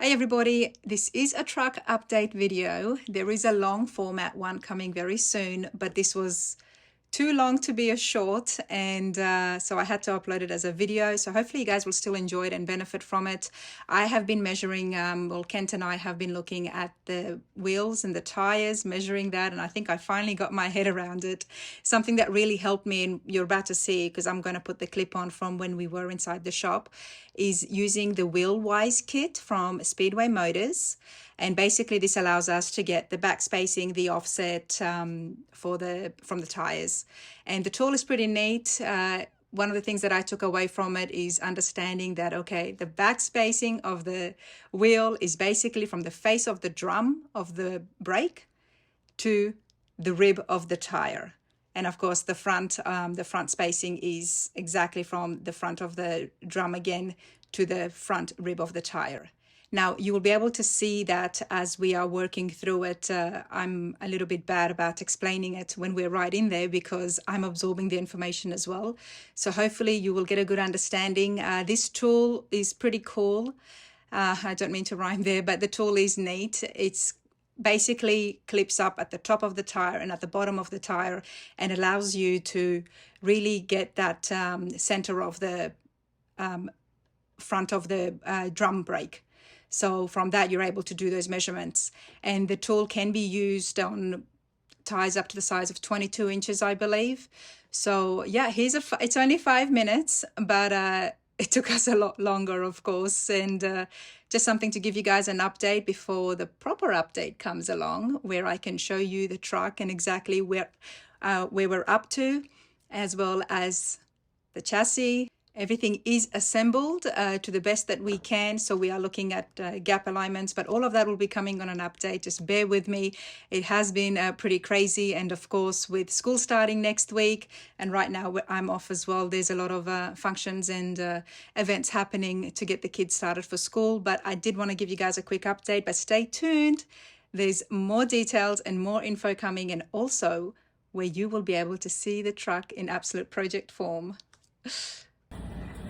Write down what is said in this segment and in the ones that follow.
Hey everybody, this is a truck update video. There is a long format one coming very soon, but this was too long to be a short, and so I had to upload it as a video. So hopefully you guys will still enjoy it and benefit from it. I have been measuring, Kent and I have been looking at the wheels and the tires, measuring that, and I think I finally got my head around it. Something that really helped me, and you're about to see because I'm going to put the clip on from when we were inside the shop, is using the Wheelwise kit from Speedway Motors. And basically this allows us to get the backspacing, the offset from the tires. And the tool is pretty neat. One of the things that I took away from it is understanding that, okay, the backspacing of the wheel is basically from the face of the drum of the brake to the rib of the tire. And of course, the front spacing is exactly from the front of the drum again to the front rib of the tire. Now, you will be able to see that as we are working through it. I'm a little bit bad about explaining it when we're right in there because I'm absorbing the information as well. So hopefully you will get a good understanding. This tool is pretty cool. I don't mean to rhyme there, but the tool is neat. It's basically clips up at the top of the tire and at the bottom of the tire and allows you to really get that center of the front of the drum brake. So from that, you're able to do those measurements. And the tool can be used on tires up to the size of 22 inches, I believe. So yeah, it's only 5 minutes, but it took us a lot longer, of course. And just something to give you guys an update before the proper update comes along, where I can show you the truck and exactly where we're up to, as well as the chassis. Everything is assembled to the best that we can. So we are looking at gap alignments, but all of that will be coming on an update. Just bear with me. It has been pretty crazy. And of course, with school starting next week, and right now I'm off as well, there's a lot of functions and events happening to get the kids started for school. But I did want to give you guys a quick update, but stay tuned. There's more details and more info coming, and also where you will be able to see the truck in absolute project form.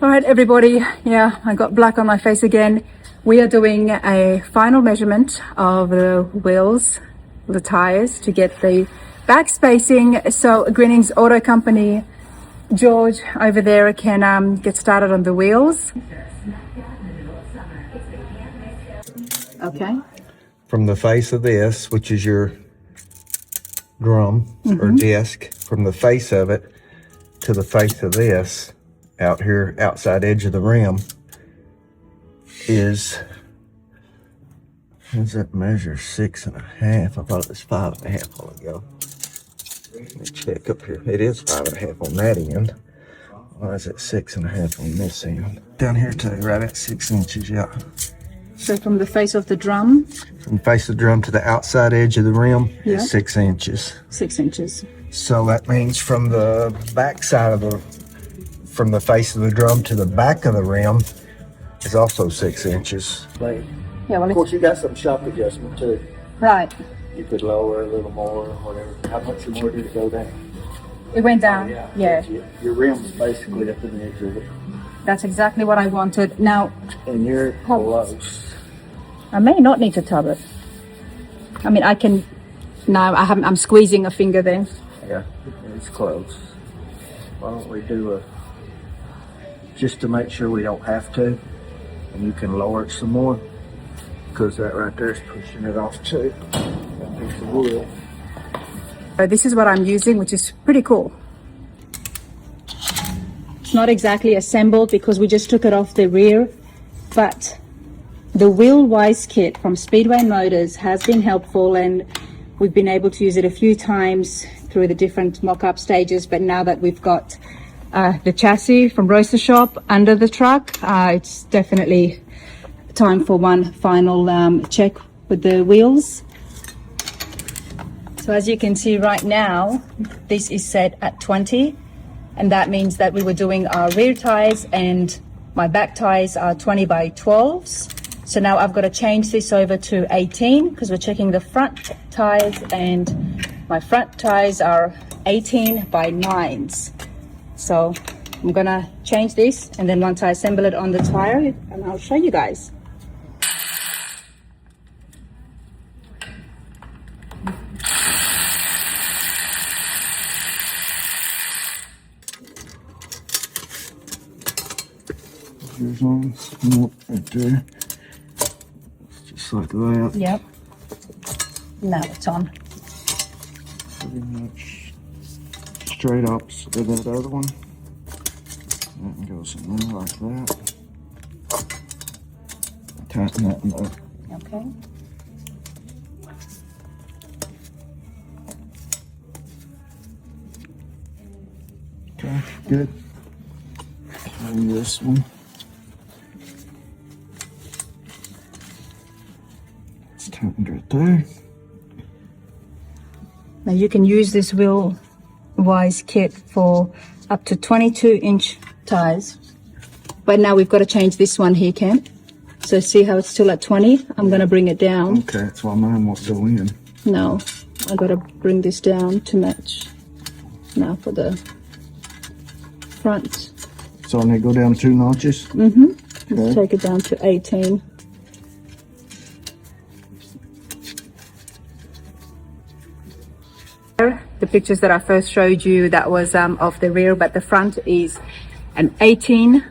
All right, everybody. Yeah, I got black on my face again. We are doing a final measurement of the wheels, the tires, to get the back spacing. So Grinnings Auto Company, George over there can get started on the wheels. Okay. From the face of this, which is your drum or disc, from the face of it to the face of this, out here, outside edge of the rim, does that measure 6.5? I thought it was 5.5 a while ago. Let me check up here. It is 5.5 on that end. Why is it 6.5 on this end? Down here too, right at 6 inches, yeah. So from the face of the drum? From the face of the drum to the outside edge of the rim is 6 inches. 6 inches. So that means from the back side of from the face of the drum to the back of the rim is also 6 inches. Right. Yeah, well, Of course, you got some shock adjustment too. right. You could lower a little more or whatever. How much more did it go down? It went down. Yeah. Your rim's basically up in the edge of it. That's exactly what I wanted. Now, And you're close. I may not need to tub it. I mean, I can. No, I'm squeezing a finger there. Yeah, it's close. Why don't we do just to make sure we don't have to, and you can lower it some more, because that right there is pushing it off too. That piece of wood. So this is what I'm using, which is pretty cool. It's not exactly assembled because we just took it off the rear, but the Wheelwise kit from Speedway Motors has been helpful, and we've been able to use it a few times through the different mock-up stages. But now that we've got the chassis from Roaster Shop under the truck, it's definitely time for one final check with the wheels. So as you can see right now, this is set at 20, and that means that we were doing our rear tires and my back tires are 20 by 12s. So now I've got to change this over to 18 because we're checking the front tires, and my front tires are 18 by 9s. So I'm gonna change this, and then once I assemble it on the tire, and I'll show you guys. yours on? Nope, right there. Just like that. Yep. Now it's on. Pretty much straight opposite of that other one. That goes in there like that. Tighten that in there. Okay. Okay, good. And this one. It's tightened right there. Now you can use this wheel wise kit for up to 22-inch tires. But now we've got to change this one here, Ken. So see how it's still at 20? I'm going to bring it down. Okay, that's why mine won't go in. No, I got to bring this down to match. Now for the front. So I need to go down 2 notches? Mm-hmm. Let's Okay. take it down to 18. The pictures that I first showed you, that was of the rear, but the front is an 18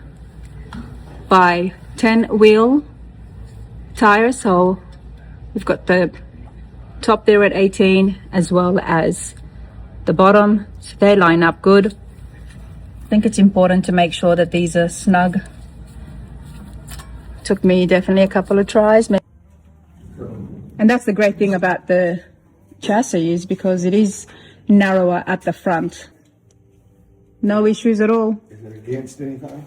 by 10 wheel tire. So we've got the top there at 18 as well as the bottom. So they line up good. I think it's important to make sure that these are snug. Took me definitely a couple of tries. And that's the great thing about the chassis, is because it is narrower at the front. No issues at all. Is it against anything?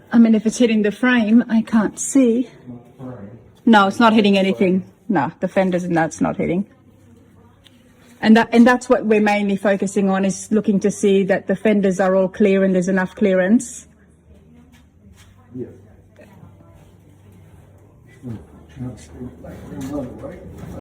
I mean, if it's hitting the frame, I can't see. No, it's not hitting anything. No, the fenders and that's not hitting. And that's what we're mainly focusing on, is looking to see that the fenders are all clear and there's enough clearance. Yeah.